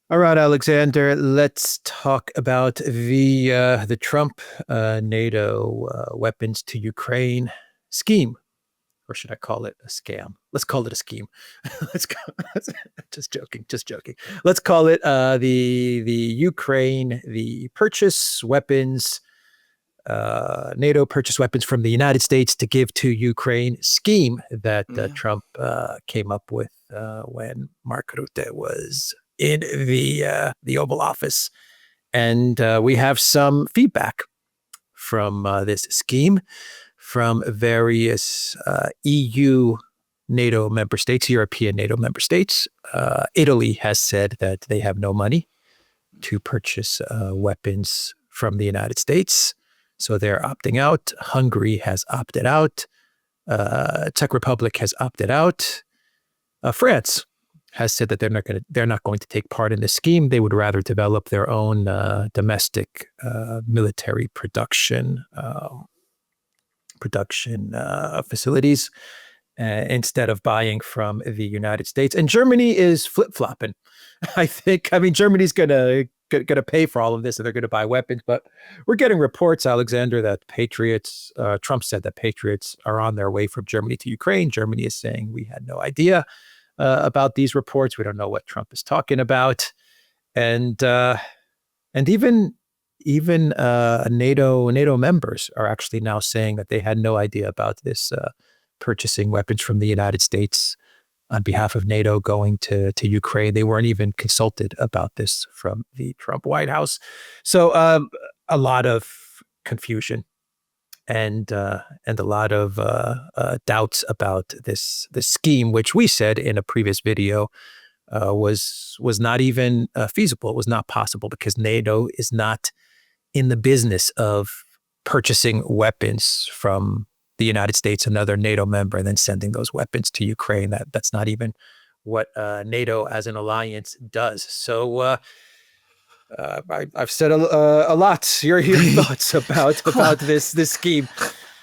All right, Alexander, let's talk about the Trump NATO weapons to Ukraine scheme, or should I call it a scam? Let's call it a scheme. let's go, just joking, just joking. Let's call it the Ukraine, the purchase weapons, NATO purchase weapons from the United States to give to Ukraine scheme that Yeah. Trump came up with when Mark Rutte was in the Oval Office, and we have some feedback from this scheme from various EU NATO member states, European NATO member states. Italy has said that they have no money to purchase weapons from the United States, so they're opting out. Hungary has opted out. Czech Republic has opted out. France has said that they're not going to take part in the scheme. They would rather develop their own domestic military production facilities instead of buying from the United States. And Germany is flip flopping. I think. I mean, Germany's gonna pay for all of this, and they're going to buy weapons. But we're getting reports, Alexander, that Patriots. Trump said that Patriots are on their way from Germany to Ukraine. Germany is saying we had no idea about these reports. We don't know what Trump is talking about, and even NATO members are actually now saying that they had no idea about this purchasing weapons from the United States on behalf of NATO going to Ukraine. They weren't even consulted about this from the Trump White House. So a lot of confusion and a lot of doubts about this scheme, which we said in a previous video was not even feasible. It was not possible because NATO is not in the business of purchasing weapons from the United States, another NATO member, and then sending those weapons to Ukraine. That's not even what NATO as an alliance does. So I've said a lot. Your thoughts about this scheme?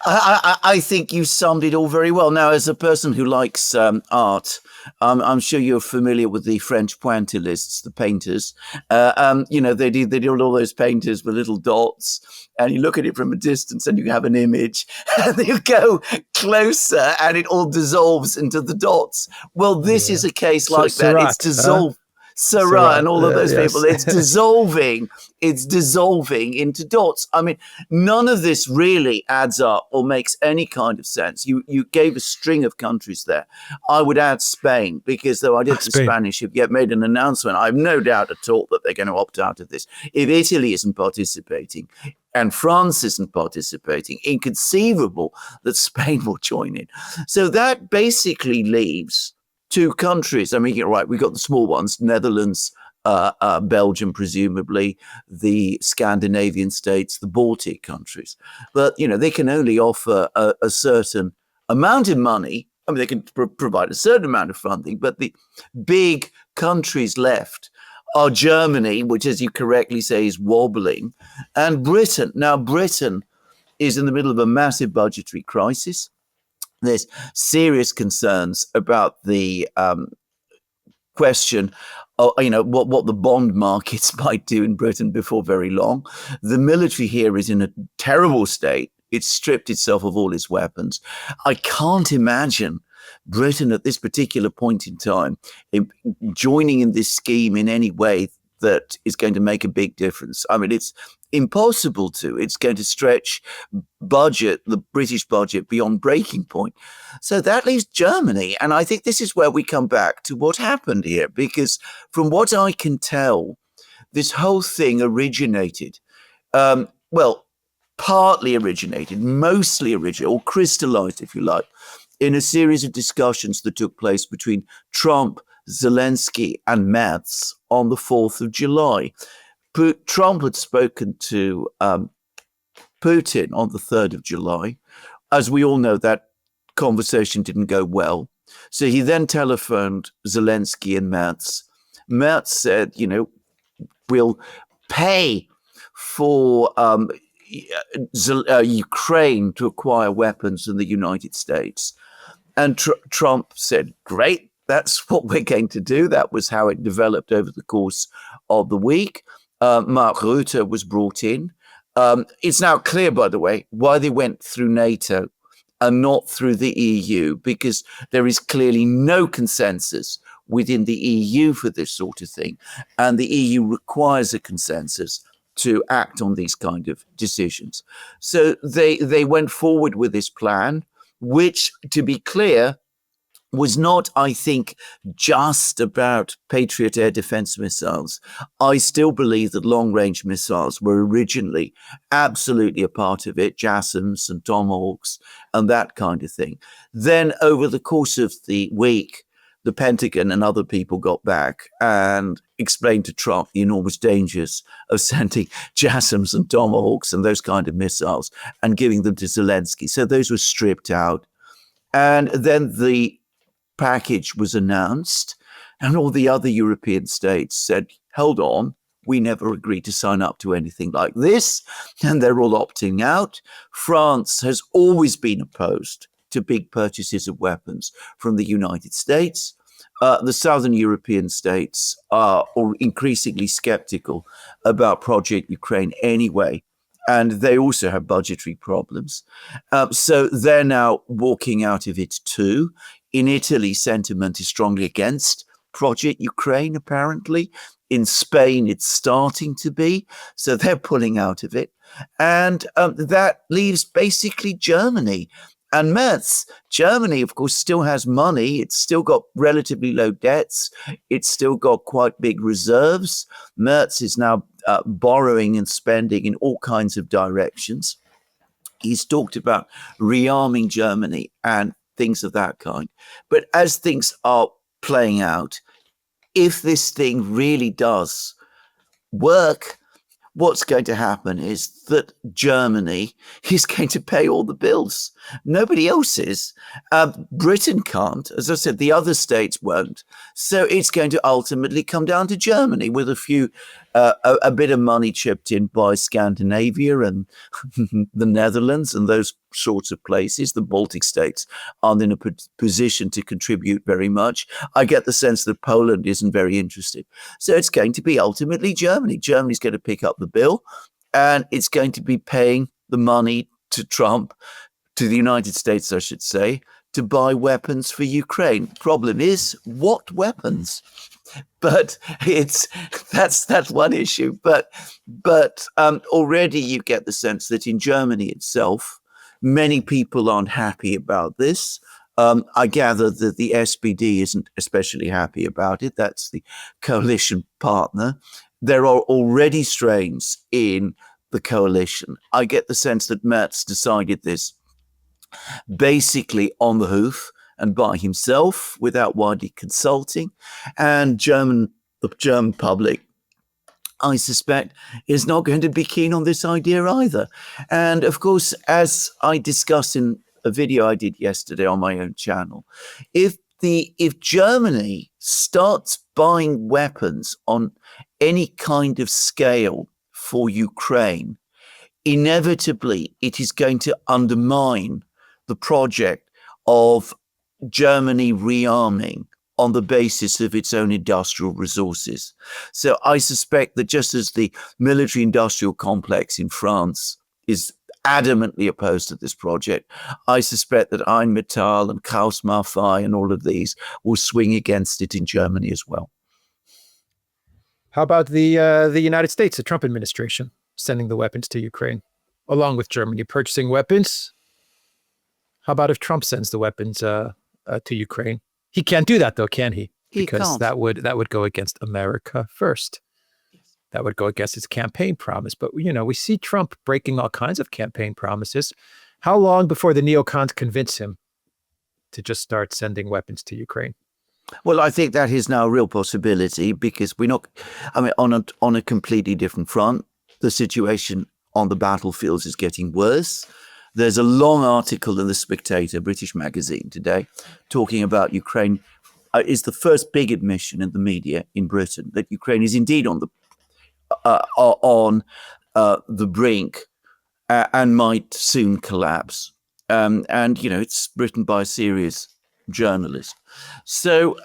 I think you summed it all very well. Now, as a person who likes art, I'm sure you're familiar with the French pointillists, the painters. They did all those painters with little dots, and you look at it from a distance, and you have an image, and you go closer, and it all dissolves into the dots. Well, this is a case like that. It's dissolved. Seurat and all of those people. It's dissolving. It's dissolving into dots. I mean, none of this really adds up or makes any kind of sense. You gave a string of countries there. I would add Spain, because though I did the Spanish have yet made an announcement, I have no doubt at all that they're going to opt out of this. If Italy isn't participating and France isn't participating, inconceivable that Spain will join in. So that basically leaves two countries. I mean, you're right, we've got the small ones, Netherlands, Belgium, presumably, the Scandinavian states, the Baltic countries. But, they can only offer a certain amount of money. I mean, they can provide a certain amount of funding, but the big countries left are Germany, which, as you correctly say, is wobbling, and Britain. Now, Britain is in the middle of a massive budgetary crisis. There's serious concerns about the question of, what the bond markets might do in Britain before very long. The military here is in a terrible state. It's stripped itself of all its weapons. I can't imagine Britain at this particular point in time joining in this scheme in any way that is going to make a big difference. I mean, it's impossible to. It's going to stretch the British budget beyond breaking point. So that leaves Germany. And I think this is where we come back to what happened here, because from what I can tell, this whole thing originated, partly originated, mostly originated, or crystallized, if you like, in a series of discussions that took place between Trump, Zelensky, and Merz on the 4th of July. Trump had spoken to Putin on the 3rd of July. As we all know, that conversation didn't go well. So he then telephoned Zelensky and Merz. Merz said, we'll pay for Ukraine to acquire weapons in the United States. And Trump said, great, that's what we're going to do. That was how it developed over the course of the week. Mark Rutte was brought in. It's now clear, by the way, why they went through NATO and not through the EU, because there is clearly no consensus within the EU for this sort of thing. And the EU requires a consensus to act on these kind of decisions. So they went forward with this plan, which, to be clear, was not, I think, just about Patriot air defense missiles. I still believe that long-range missiles were originally absolutely a part of it, JASSMs and Tomahawks and that kind of thing. Then over the course of the week, the Pentagon and other people got back and explained to Trump the enormous dangers of sending JASSMs and Tomahawks and those kind of missiles and giving them to Zelensky. So those were stripped out. And then the package was announced, and all the other European states said, hold on, we never agreed to sign up to anything like this, and they're all opting out. France has always been opposed to big purchases of weapons from the United States. The southern European states are increasingly skeptical about Project Ukraine anyway, and they also have budgetary problems. So they're now walking out of it too. In Italy, sentiment is strongly against Project Ukraine, apparently. In Spain, it's starting to be. So they're pulling out of it. And that leaves basically Germany. And Merz, Germany, of course, still has money. It's still got relatively low debts. It's still got quite big reserves. Merz is now borrowing and spending in all kinds of directions. He's talked about rearming Germany and things of that kind. But as things are playing out, if this thing really does work, what's going to happen is that Germany is going to pay all the bills. Nobody else is. Britain can't. As I said, the other states won't. So it's going to ultimately come down to Germany with a bit of money chipped in by Scandinavia and the Netherlands and those sorts of places. The Baltic states aren't in a position to contribute very much. I get the sense that Poland isn't very interested. So it's going to be ultimately Germany. Germany's going to pick up the bill, and it's going to be paying the money to Trump, to the United States, I should say, to buy weapons for Ukraine. Problem is, what weapons? But that's one issue. But already you get the sense that in Germany itself, many people aren't happy about this. I gather that the SPD isn't especially happy about it. That's the coalition partner. There are already strains in the coalition. I get the sense that Merz decided this basically on the hoof and by himself without widely consulting. And the German public, I suspect, is not going to be keen on this idea either. And of course, as I discussed in a video I did yesterday on my own channel, if Germany starts buying weapons on any kind of scale for Ukraine, inevitably it is going to undermine the project of Germany rearming on the basis of its own industrial resources. So I suspect that just as the military-industrial complex in France is adamantly opposed to this project, I suspect that Rheinmetall and Krauss Maffei and all of these will swing against it in Germany as well. How about the United States, the Trump administration, sending the weapons to Ukraine, along with Germany purchasing weapons? How about if Trump sends the weapons to Ukraine? He can't do that, though, can he? Because that would go against America first. That would go against his campaign promise. But, we see Trump breaking all kinds of campaign promises. How long before the neocons convince him to just start sending weapons to Ukraine? Well, I think that is now a real possibility because on a completely different front, the situation on the battlefields is getting worse. There's a long article in The Spectator, British magazine today, talking about Ukraine is the first big admission in the media in Britain that Ukraine is indeed on the brink and might soon collapse. And it's written by a serious journalist. So,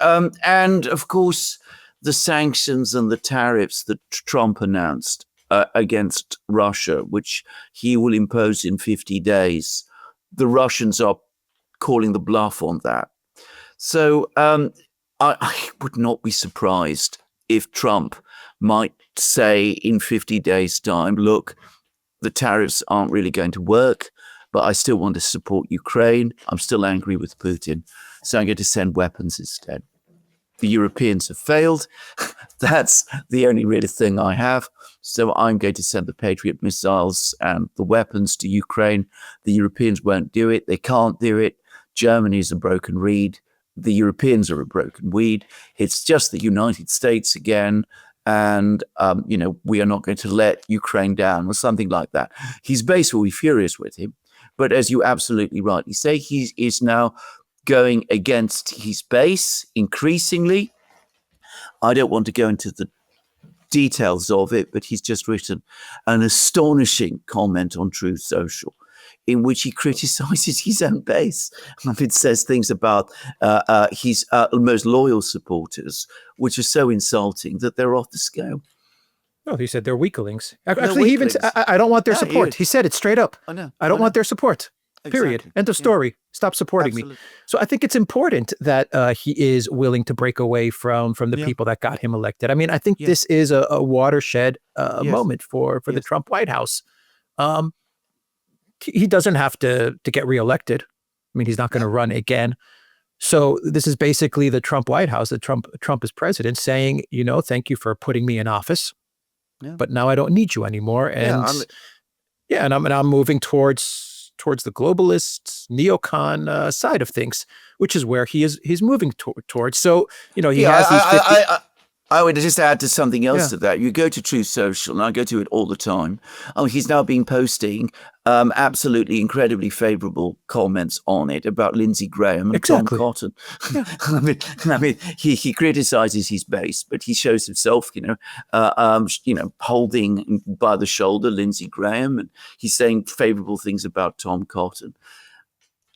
and of course, the sanctions and the tariffs that Trump announced against Russia, which he will impose in 50 days, the Russians are calling the bluff on that. So I would not be surprised if Trump might say in 50 days' time, look, the tariffs aren't really going to work, but I still want to support Ukraine. I'm still angry with Putin, so I'm going to send weapons instead. The Europeans have failed. That's the only really thing I have. So I'm going to send the Patriot missiles and the weapons to Ukraine. The Europeans won't do it. They can't do it. Germany's a broken reed. The Europeans are a broken weed. It's just the United States again. And, we are not going to let Ukraine down or something like that. His base will be furious with him. But as you absolutely rightly say, he is now going against his base increasingly. I don't want to go into the details of it, but he's just written an astonishing comment on Truth Social in which he criticizes his own base. It says things about his most loyal supporters, which are so insulting that they're off the scale. No, he said they're weaklings. Actually, he even said, I don't want their support. He said it straight up. I don't want their support. Period. Exactly. End of story. Stop supporting me. So I think it's important that he is willing to break away from the people that got him elected. I mean, I think this is a watershed moment for the Trump White House. He doesn't have to get reelected. I mean, he's not going to run again. So this is basically the Trump White House, the Trump as president saying, thank you for putting me in office, but now I don't need you anymore. And I'm moving towards the globalist neocon side of things, which is where he's moving towards. So, he has these 50... I would just add to something else to that. You go to Truth Social, and I go to it all the time. He's now been posting absolutely incredibly favorable comments on it about Lindsey Graham and Tom Cotton. He criticizes his base, but he shows himself, holding by the shoulder Lindsey Graham, and he's saying favorable things about Tom Cotton.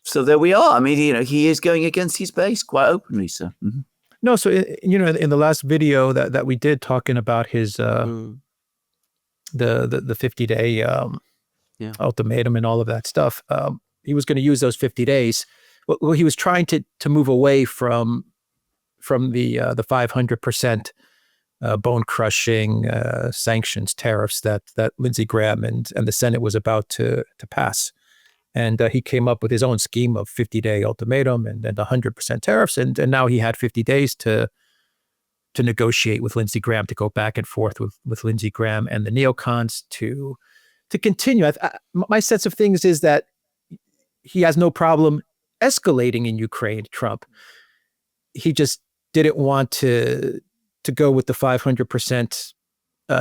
So there we are. I mean, he is going against his base quite openly, so. Mm-hmm. No, so in the last video that we did talking about his the 50-day ultimatum and all of that stuff, he was going to use those 50 days. Well, he was trying to move away from the 500% bone crushing sanctions tariffs that Lindsey Graham and the Senate was about to pass. And he came up with his own scheme of 50-day ultimatum and 100% tariffs. And now he had 50 days to negotiate with Lindsey Graham, to go back and forth with Lindsey Graham and the neocons to continue. My sense of things is that he has no problem escalating in Ukraine, Trump. He just didn't want to go with the 500%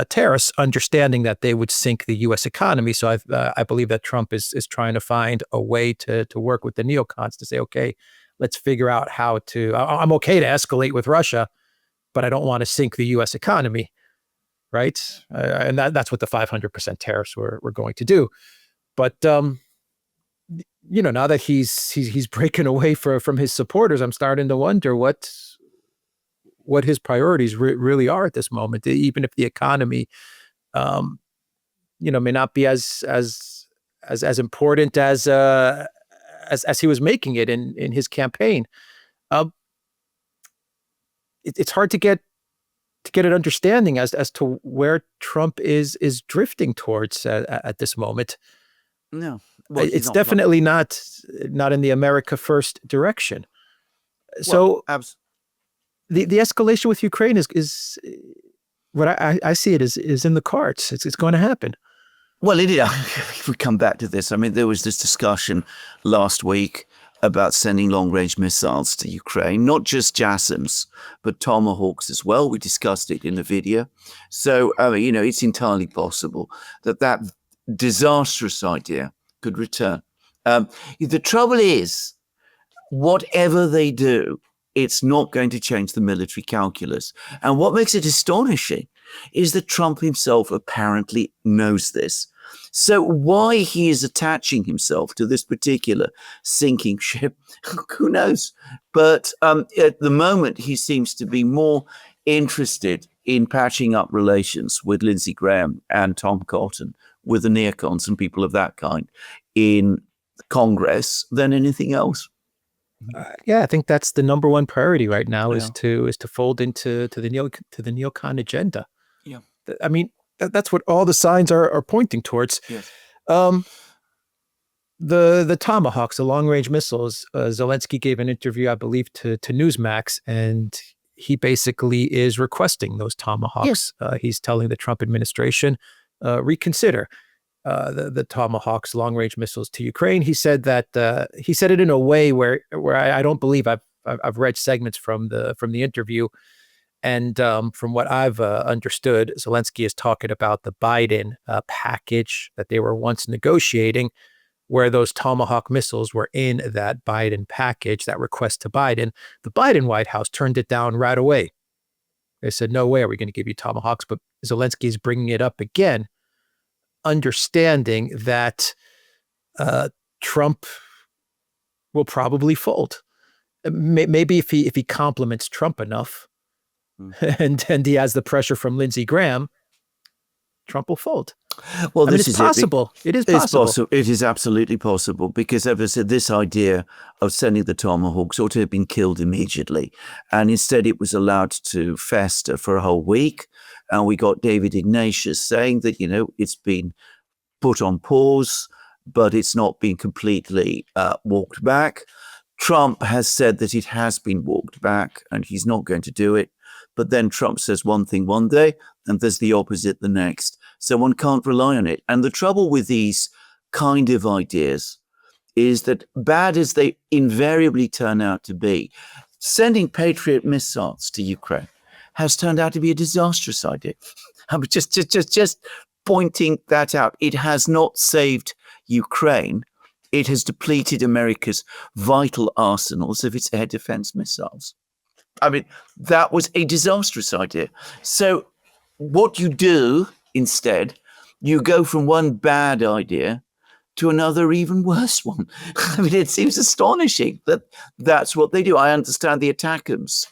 tariffs, understanding that they would sink the U.S. economy. So I believe that Trump is trying to find a way to work with the neocons to say, okay, let's figure out how to. I'm okay to escalate with Russia, but I don't want to sink the U.S. economy, right? And that's what the 500% tariffs were going to do. But now that he's breaking away from his supporters, I'm starting to wonder what his priorities really are at this moment, even if the economy, may not be as important as he was making it in his campaign. It's hard to get an understanding as to where Trump is drifting towards at this moment. No, it's definitely not in the America First direction. So. The escalation with Ukraine is what I see it is in the cards. It's going to happen. Well, it is. If we come back to this, I mean, there was this discussion last week about sending long-range missiles to Ukraine, not just JASSMs, but Tomahawks as well. We discussed it in the video. So, it's entirely possible that disastrous idea could return. The trouble is, whatever they do, it's not going to change the military calculus. And what makes it astonishing is that Trump himself apparently knows this. So why he is attaching himself to this particular sinking ship, who knows? But at the moment, he seems to be more interested in patching up relations with Lindsey Graham and Tom Cotton, with the neocons and people of that kind in Congress than anything else. Yeah, I think that's the number one priority right now is to fold into the neocon agenda. Yeah. I mean, that's what all the signs are pointing towards. Yes. The Tomahawks, the long range missiles. Zelensky gave an interview, I believe, to Newsmax, and he basically is requesting those Tomahawks. Yes. He's telling the Trump administration reconsider the Tomahawks long range missiles to Ukraine. He said that he said it in a way where I don't believe I've read segments from the interview. And from what I've understood, Zelensky is talking about the Biden package that they were once negotiating, where those Tomahawk missiles were in that Biden package, that request to Biden. The Biden White House turned it down right away. They said, no way are we going to give you Tomahawks. But Zelensky is bringing it up again, understanding that Trump will probably fold. Maybe if he compliments Trump enough, and he has the pressure from Lindsey Graham, Trump will fold. Well, this is possible. It is possible. It is absolutely possible because, as I said, this idea of sending the Tomahawks ought to have been killed immediately, and instead it was allowed to fester for a whole week. And we got David Ignatius saying that it's been put on pause, but it's not been completely walked back. Trump has said that it has been walked back, and he's not going to do it. But then Trump says one thing one day, and there's the opposite the next. So one can't rely on it. And the trouble with these kind of ideas is that, bad as they invariably turn out to be, sending Patriot missiles to Ukraine has turned out to be a disastrous idea. I'm just pointing that out. It has not saved Ukraine. It has depleted America's vital arsenals of its air defense missiles. I mean, that was a disastrous idea. So what you do instead, you go from one bad idea to another even worse one. I mean, it seems astonishing that that's what they do. I understand the ATACMS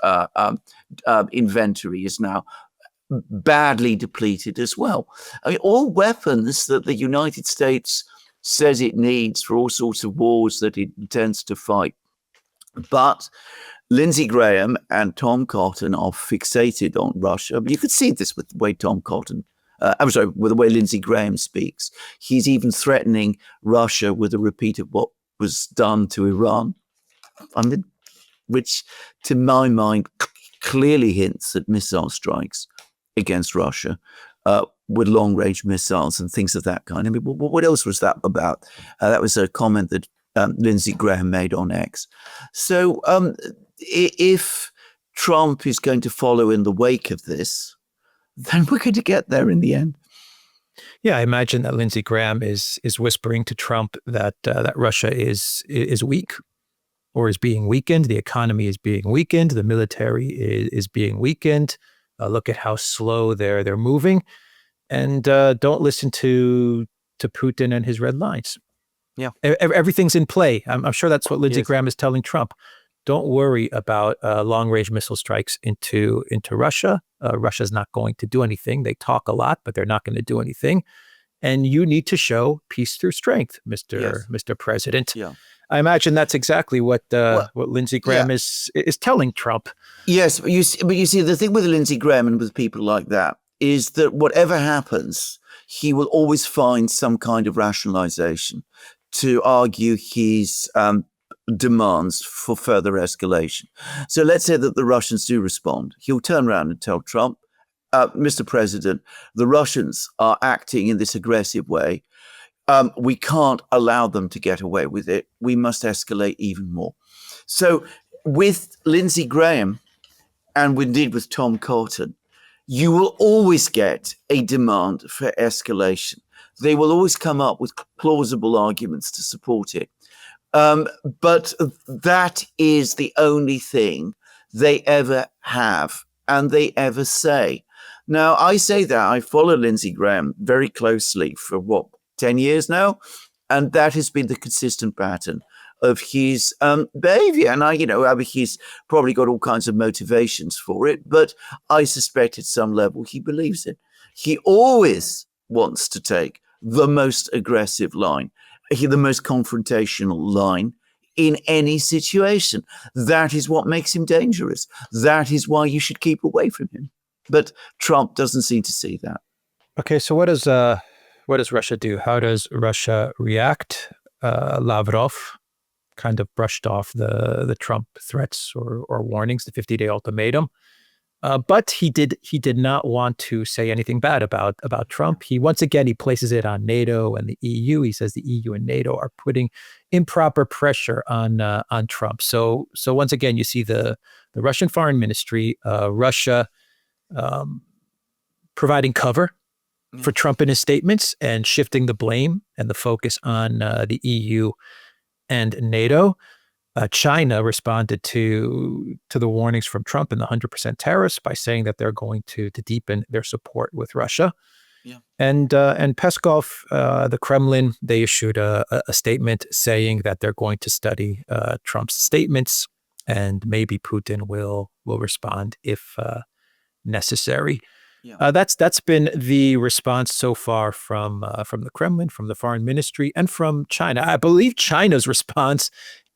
inventory is now badly depleted as well. I mean, all weapons that the United States says it needs for all sorts of wars that it intends to fight. But Lindsey Graham and Tom Cotton are fixated on Russia. You could see this with the way Tom Cotton, with the way Lindsey Graham speaks. He's even threatening Russia with a repeat of what was done to Iran. I mean, which, to my mind, clearly hints at missile strikes against Russia with long-range missiles and things of that kind. I mean, what else was that about? That was a comment that Lindsey Graham made on X. So if Trump is going to follow in the wake of this, then we're going to get there in the end. Yeah, I imagine that Lindsey Graham is whispering to Trump that Russia is weak or is being weakened. The economy is being weakened. The military is being weakened. Look at how slow they're moving, and don't listen to Putin and his red lines. Yeah, everything's in play. I'm sure that's what Lindsey Graham is telling Trump. Don't worry about long-range missile strikes into Russia. Russia's not going to do anything. They talk a lot, but they're not going to do anything. And you need to show peace through strength, Mr. President. Yeah. I imagine that's exactly what Lindsey Graham is telling Trump. Yes, but you see, the thing with Lindsey Graham and with people like that is that whatever happens, he will always find some kind of rationalization to argue his demands for further escalation. So let's say that the Russians do respond. He'll turn around and tell Trump, Mr. President, the Russians are acting in this aggressive way. We can't allow them to get away with it. We must escalate even more. So with Lindsey Graham and indeed with Tom Cotton, you will always get a demand for escalation. They will always come up with plausible arguments to support it. But that is the only thing they ever have and they ever say. Now, I say that I follow Lindsey Graham very closely for 10 years now. And that has been the consistent pattern of his behavior. And he's probably got all kinds of motivations for it, but I suspect at some level he believes it. He always wants to take the most aggressive line, the most confrontational line in any situation. That is what makes him dangerous. That is why you should keep away from him. But Trump doesn't seem to see that. Okay, so what does Russia do? How does Russia react? Lavrov kind of brushed off the Trump threats or warnings, the 50-day ultimatum. But he did not want to say anything bad about Trump. He places it on NATO and the EU. He says the EU and NATO are putting improper pressure on Trump. So once again, you see the Russian foreign ministry, Russia providing cover for Trump in his statements and shifting the blame and the focus on the EU and NATO. China responded to the warnings from Trump and the 100% tariffs by saying that they're going to deepen their support with Russia. Yeah. And Peskov, the Kremlin, they issued a statement saying that they're going to study Trump's statements and maybe Putin will respond if necessary. Yeah. That's been the response so far from the Kremlin, from the foreign ministry, and from China. I believe China's response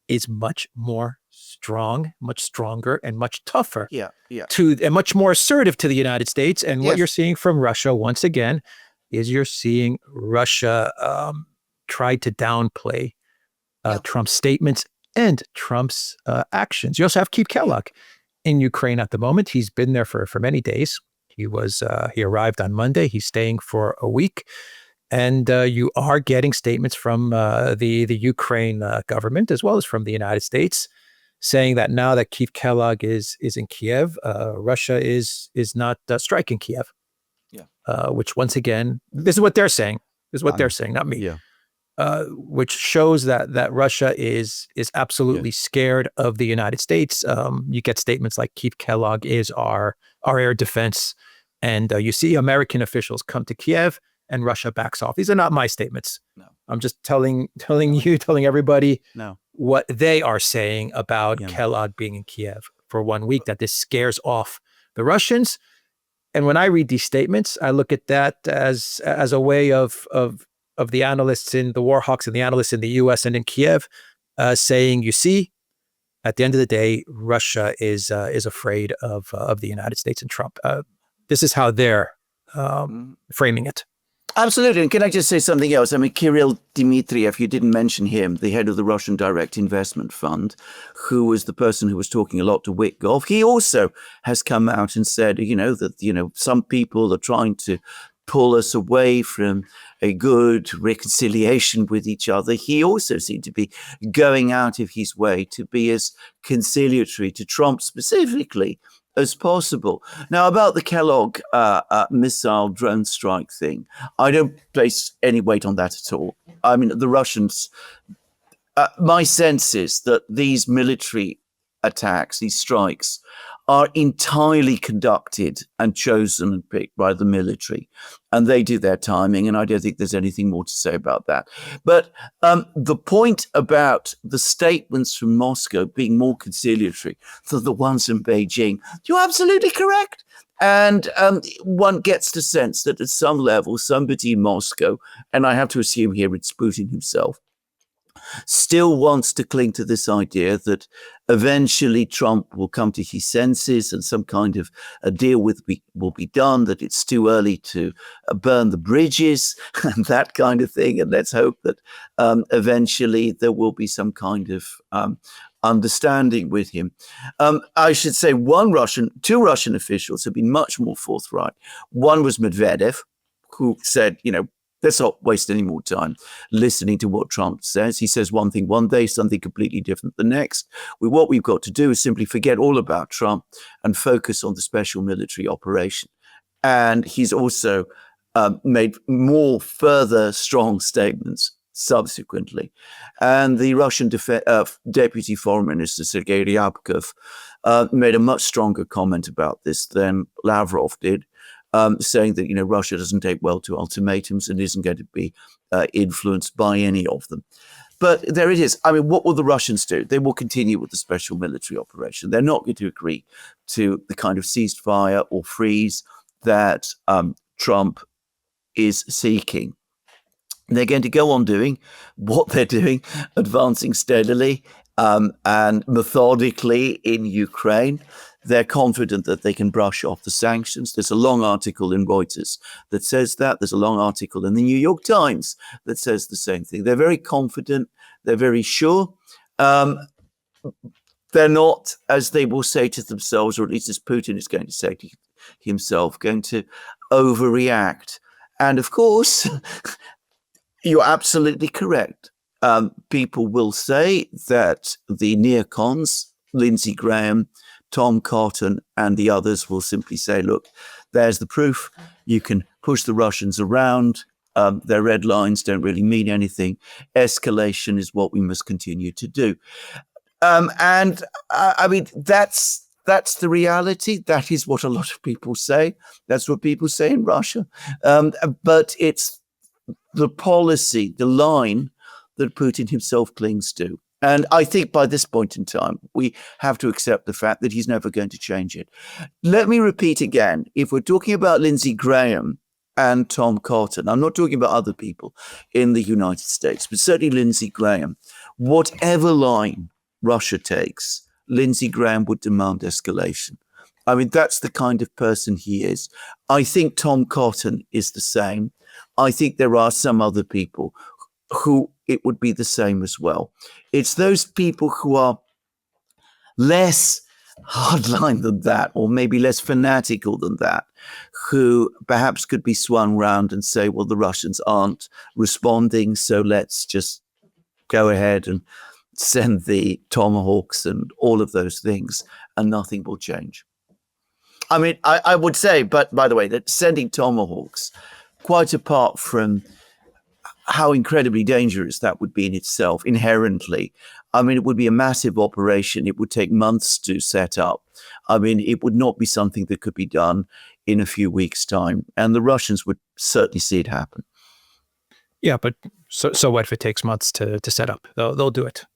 is much more strong, much stronger, and much tougher. Yeah. And much more assertive to the United States. And what you're seeing from Russia, once again, is you're seeing Russia try to downplay Trump's statements and Trump's actions. You also have Keith Kellogg in Ukraine at the moment. He's been there for many days. He arrived on Monday. He's staying for a week. And you are getting statements from the Ukraine government as well as from the United States saying that now that Keith Kellogg is in Kiev, Russia is not striking Kiev. Yeah. Which once again, this is what they're saying. This is what they're saying, not me. Yeah. Which shows that Russia is absolutely scared of the United States. You get statements like Keith Kellogg is our air defense, and you see American officials come to Kiev and Russia backs off. These are not my statements. No. I'm just telling everybody No. what they are saying about Kellogg being in Kiev for 1 week, that this scares off the Russians. And when I read these statements, I look at that as a way of the analysts in the Warhawks and the analysts in the US and in Kiev saying, you see, at the end of the day, Russia is afraid of the United States and Trump. This is how they're framing it. Absolutely. And can I just say something else? I mean, Kirill Dmitriev, you didn't mention him, the head of the Russian Direct Investment Fund, who was the person who was talking a lot to Witkoff. He also has come out and said, that some people are trying to pull us away from a good reconciliation with each other. He also seemed to be going out of his way to be as conciliatory to Trump specifically as possible. Now, about the Kellogg missile drone strike thing, I don't place any weight on that at all. I mean, the Russians, my sense is that these military attacks, these strikes, are entirely conducted and chosen and picked by the military. And they do their timing, and I don't think there's anything more to say about that. But the point about the statements from Moscow being more conciliatory than the ones in Beijing, you're absolutely correct. And one gets the sense that at some level, somebody in Moscow, and I have to assume here it's Putin himself, still wants to cling to this idea that eventually Trump will come to his senses and some kind of a deal will be done, that it's too early to burn the bridges and that kind of thing. And let's hope that eventually there will be some kind of understanding with him. I should say two Russian officials have been much more forthright. One was Medvedev, who said, let's not waste any more time listening to what Trump says. He says one thing one day, something completely different the next. What we've got to do is simply forget all about Trump and focus on the special military operation. And he's also made more further strong statements subsequently. And the Russian Deputy Foreign Minister, Sergei Ryabkov, made a much stronger comment about this than Lavrov did. saying that, Russia doesn't take well to ultimatums and isn't going to be influenced by any of them. But there it is. I mean, what will the Russians do? They will continue with the special military operation. They're not going to agree to the kind of ceasefire or freeze that Trump is seeking. They're going to go on doing what they're doing, advancing steadily and methodically in Ukraine. They're confident that they can brush off the sanctions. There's a long article in Reuters that says that. There's a long article in the New York Times that says the same thing. They're very confident. They're very sure. They're not, as they will say to themselves, or at least as Putin is going to say to himself, going to overreact. And of course, you're absolutely correct. People will say that the neocons, Lindsey Graham, Tom Cotton, and the others will simply say, look, there's the proof. You can push the Russians around. Their red lines don't really mean anything. Escalation is what we must continue to do. I mean, that's the reality. That is what a lot of people say. That's what people say in Russia. But it's the policy, the line that Putin himself clings to. And I think by this point in time, we have to accept the fact that he's never going to change it. Let me repeat again, if we're talking about Lindsey Graham and Tom Cotton, I'm not talking about other people in the United States, but certainly Lindsey Graham, whatever line Russia takes, Lindsey Graham would demand escalation. I mean, that's the kind of person he is. I think Tom Cotton is the same. I think there are some other people who it would be the same as well. It's those people who are less hardline than that, or maybe less fanatical than that, who perhaps could be swung round and say, well, the Russians aren't responding, so let's just go ahead and send the Tomahawks and all of those things, and nothing will change. I mean, I would say, but by the way, that sending Tomahawks, quite apart from how incredibly dangerous that would be in itself, inherently. I mean, it would be a massive operation. It would take months to set up. I mean, it would not be something that could be done in a few weeks' time. And the Russians would certainly see it happen. Yeah, but so what if it takes months to set up? They'll do it.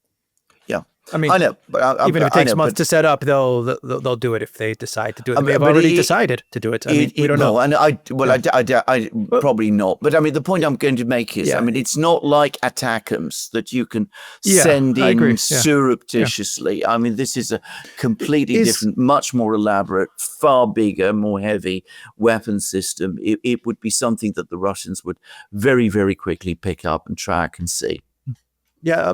Yeah. I mean, I know, but even if it takes months to set up, they'll do it if they decide to do it. They've already decided to do it. I mean, we don't know. And I probably not. But I mean, the point I'm going to make is, I mean, it's not like ATACMS that you can send in surreptitiously. I mean, this is a completely different, much more elaborate, far bigger, more heavy weapon system. It would be something that the Russians would very, very quickly pick up and track and see. Yeah.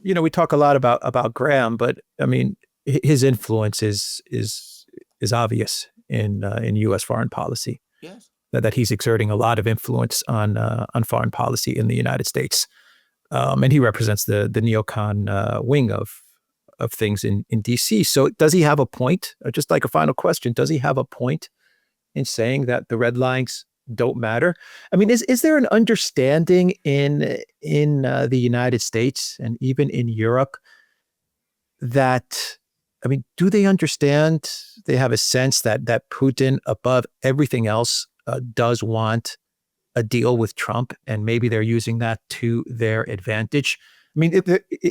We talk a lot about Graham, but I mean, his influence is obvious in U.S. foreign policy. Yes, that he's exerting a lot of influence on foreign policy in the United States, and he represents the neocon wing of things in D.C. So, does he have a point? Just like a final question, does he have a point in saying that the red lines don't matter? I mean, is there an understanding in the United States and even in Europe that, I mean, do they understand? They have a sense that Putin, above everything else, does want a deal with Trump, and maybe they're using that to their advantage. I mean,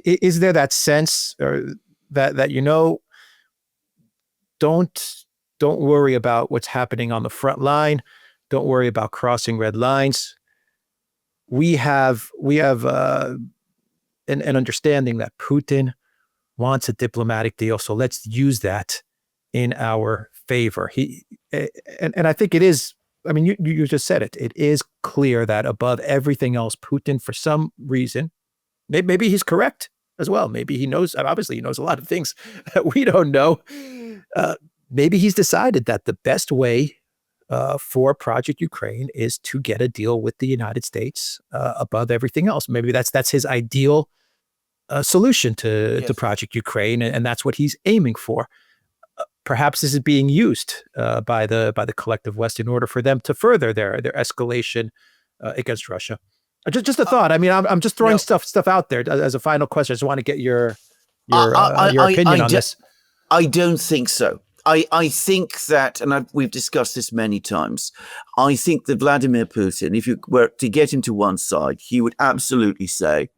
is there that sense, or that don't worry about what's happening on the front line? Don't worry about crossing red lines. We have an understanding that Putin wants a diplomatic deal, so let's use that in our favor. And I think it is. I mean, you just said it. It is clear that above everything else, Putin, for some reason, maybe he's correct as well. Maybe he knows. Obviously, he knows a lot of things that we don't know. Maybe he's decided that the best way for Project Ukraine is to get a deal with the United States above everything else. Maybe that's his ideal solution to Project Ukraine, and that's what he's aiming for. Perhaps this is being used by the collective West in order for them to further their escalation against Russia. Just a thought. I mean, I'm just throwing stuff out there as a final question. I just want to get your opinion on this. I don't think so. I think that, and we've discussed this many times, I think that Vladimir Putin, if you were to get him to one side, he would absolutely say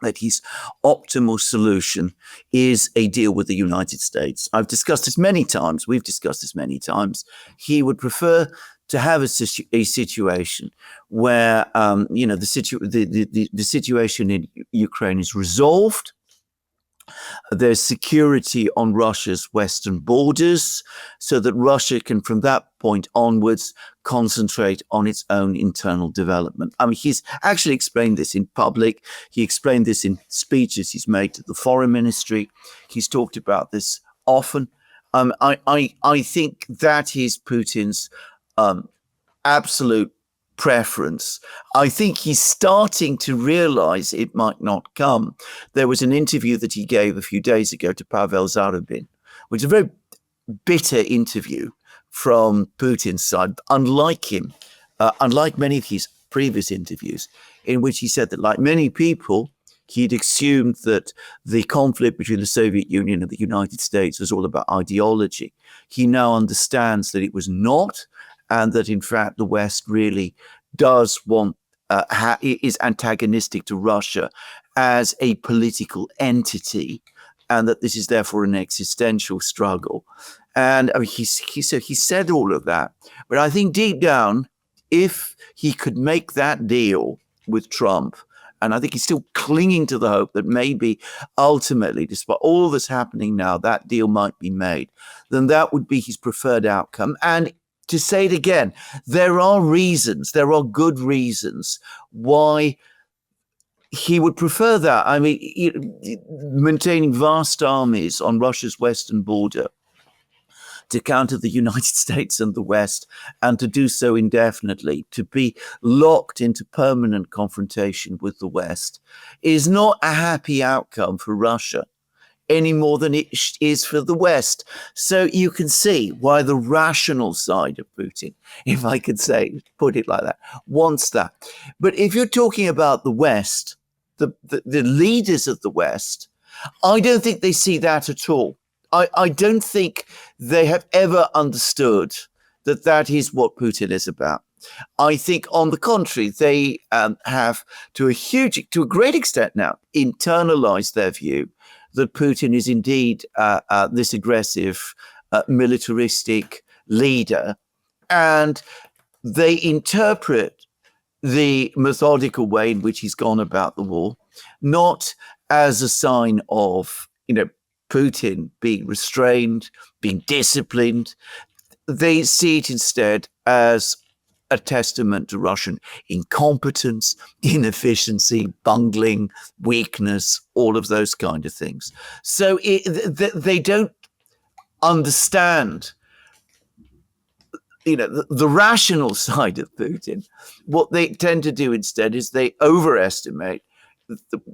that his optimal solution is a deal with the United States. I've discussed this many times. We've discussed this many times. He would prefer to have a situation where, the situation in Ukraine is resolved. There's security on Russia's western borders so that Russia can, from that point onwards, concentrate on its own internal development. I mean, he's actually explained this in public. He explained this in speeches he's made to the foreign ministry. He's talked about this often. I think that is Putin's absolute preference. I think he's starting to realize it might not come. There was an interview that he gave a few days ago to Pavel Zarubin, which is a very bitter interview from Putin's side, unlike him, unlike many of his previous interviews, in which he said that, like many people, he'd assumed that the conflict between the Soviet Union and the United States was all about ideology. He now understands that it was not, and that in fact the West really does want, is antagonistic to Russia as a political entity, and that this is therefore an existential struggle. And I mean, he said all of that. But I think deep down, if he could make that deal with Trump, and I think he's still clinging to the hope that maybe ultimately, despite all that's happening now, that deal might be made, then that would be his preferred outcome. And to say it again, there are good reasons why he would prefer that. I mean, maintaining vast armies on Russia's western border to counter the United States and the West, and to do so indefinitely, to be locked into permanent confrontation with the West, is not a happy outcome for Russia any more than it is for the West. So you can see why the rational side of Putin, if I could put it like that, wants that. But if you're talking about the West, the leaders of the West, I don't think they see that at all. I don't think they have ever understood that that is what Putin is about. I think, on the contrary, they have, to a great extent now, internalized their view that Putin is indeed this aggressive, militaristic leader, and they interpret the methodical way in which he's gone about the war not as a sign of, Putin being restrained, being disciplined. They see it instead as a testament to Russian incompetence, inefficiency, bungling, weakness, all of those kind of things. So they don't understand, the rational side of Putin. What they tend to do instead is they overestimate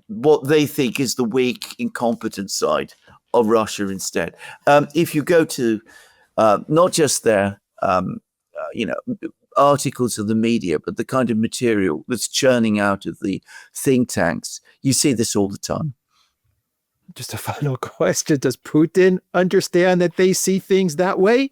what they think is the weak, incompetent side of Russia instead. If you go to not just their, articles of the media, but the kind of material that's churning out of the think tanks, you see this all the time. Just a final question. Does Putin understand that they see things that way?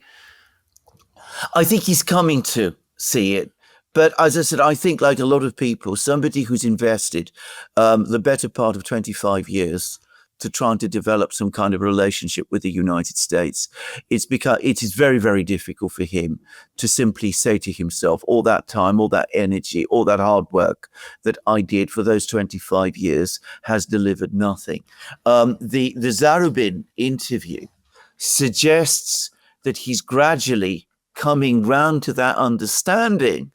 I think he's coming to see it. But as I said, I think, like a lot of people, somebody who's invested the better part of 25 years to trying to develop some kind of relationship with the United States, it's because it is very, very difficult for him to simply say to himself, all that time, all that energy, all that hard work that I did for those 25 years has delivered nothing. The Zarubin interview suggests that he's gradually coming round to that understanding.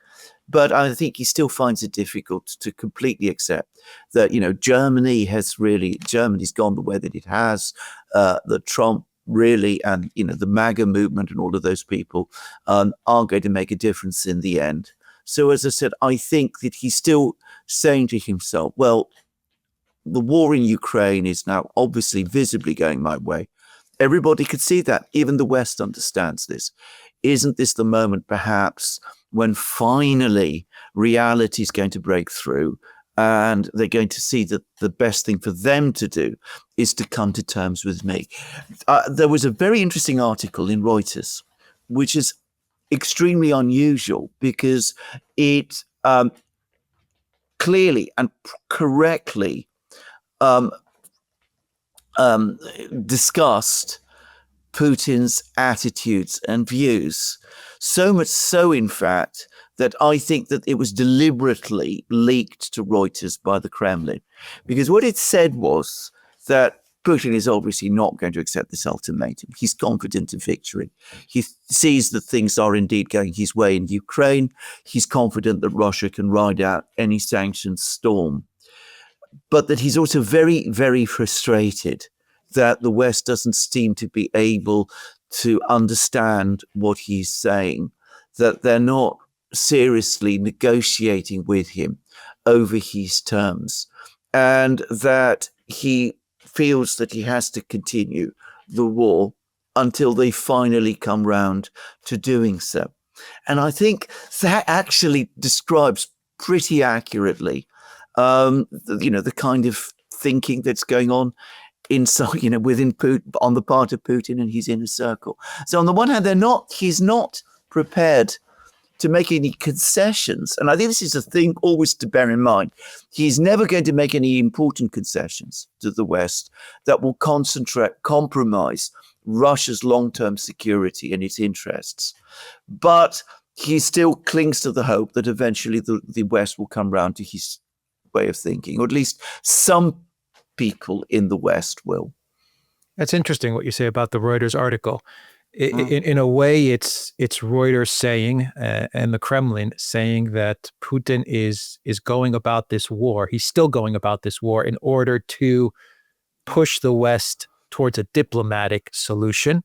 But I think he still finds it difficult to completely accept that, Germany's gone the way that it has, that Trump really, and, the MAGA movement and all of those people aren't going to make a difference in the end. So, as I said, I think that he's still saying to himself, well, the war in Ukraine is now obviously visibly going my way. Everybody could see that. Even the West understands this. Isn't this the moment, perhaps, when finally reality is going to break through and they're going to see that the best thing for them to do is to come to terms with me. There was a very interesting article in Reuters, which is extremely unusual because it clearly and correctly discussed Putin's attitudes and views. So much so, in fact, that I think that it was deliberately leaked to Reuters by the Kremlin. Because what it said was that Putin is obviously not going to accept this ultimatum. He's confident of victory. He sees that things are indeed going his way in Ukraine. He's confident that Russia can ride out any sanctions storm. But that he's also very, very frustrated that the West doesn't seem to be able to understand what he's saying, that they're not seriously negotiating with him over his terms, and that he feels that he has to continue the war until they finally come round to doing so. And I think that actually describes pretty accurately, the kind of thinking that's going on inside, within Putin, on the part of Putin and his inner circle. So on the one hand, he's not prepared to make any concessions. And I think this is a thing always to bear in mind. He's never going to make any important concessions to the West that will compromise Russia's long-term security and its interests. But he still clings to the hope that eventually the West will come round to his way of thinking, or at least some people in the West will. That's interesting what you say about the Reuters article. In a way, it's Reuters saying and the Kremlin saying that Putin is going about this war. He's still going about this war in order to push the West towards a diplomatic solution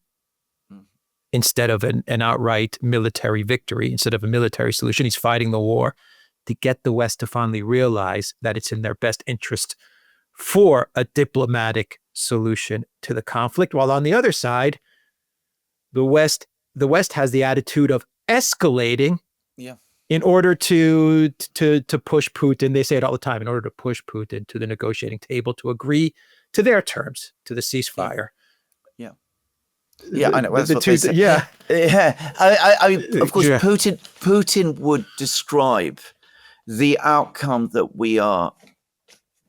instead of an outright military victory. Instead of a military solution, he's fighting the war to get the West to finally realize that it's in their best interest for a diplomatic solution to the conflict. While on the other side, the West has the attitude of escalating in order to push Putin. They say it all the time, in order to push Putin to the negotiating table to agree to their terms, to the ceasefire. Yeah, I know. That's what they say. Yeah. Of course, Putin would describe the outcome that we are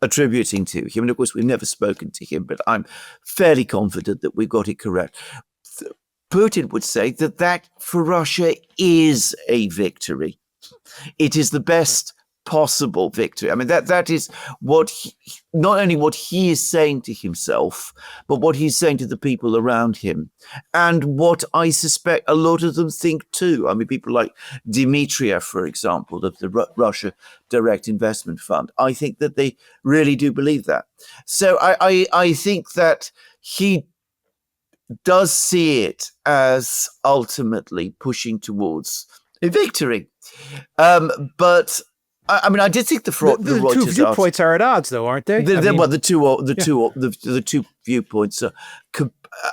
attributing to him. And of course, we've never spoken to him, but I'm fairly confident that we got it correct. Putin would say that for Russia is a victory. It is the best possible victory. I mean, that is what not only what he is saying to himself, but what he's saying to the people around him, and what I suspect a lot of them think too. I mean, people like Dmitriev, for example, of the Russia Direct Investment Fund, I think that they really do believe that. So I think that he does see it as ultimately pushing towards a victory. But I mean, I did think the Reuters two viewpoints are at odds, though, aren't they? The two viewpoints are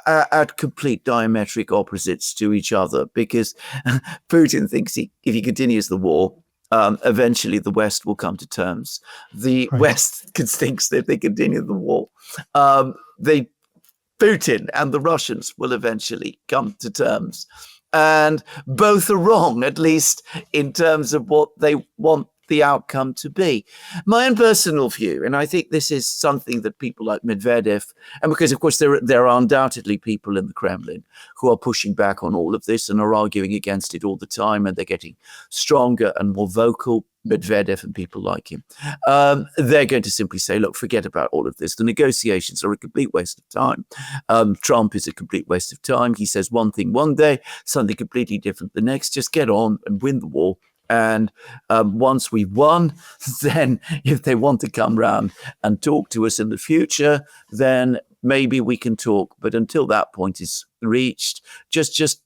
at complete diametric opposites to each other, because Putin thinks if he continues the war, eventually the West will come to terms. The West thinks that if they continue the war, Putin and the Russians will eventually come to terms. And both are wrong, at least in terms of what they want the outcome to be. My own personal view, and I think this is something that people like Medvedev, and because of course there are undoubtedly people in the Kremlin who are pushing back on all of this and are arguing against it all the time, and they're getting stronger and more vocal, Medvedev and people like him. They're going to simply say, look, forget about all of this. The negotiations are a complete waste of time. Trump is a complete waste of time. He says one thing one day, something completely different the next. Just get on and win the war. And once we've won, then if they want to come round and talk to us in the future, then maybe we can talk. But until that point is reached, just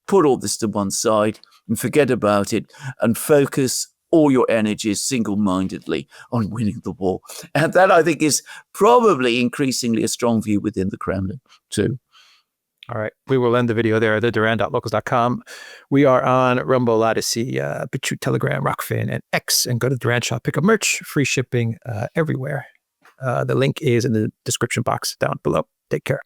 put all this to one side and forget about it and focus all your energies single-mindedly on winning the war. And that, I think, is probably increasingly a strong view within the Kremlin too. All right. We will end the video there, theduran.locals.com. We are on Rumble, Odyssey, BitChute, Telegram, Rockfin, and X. And go to the Duran Shop, pick up merch, free shipping everywhere. The link is in the description box down below. Take care.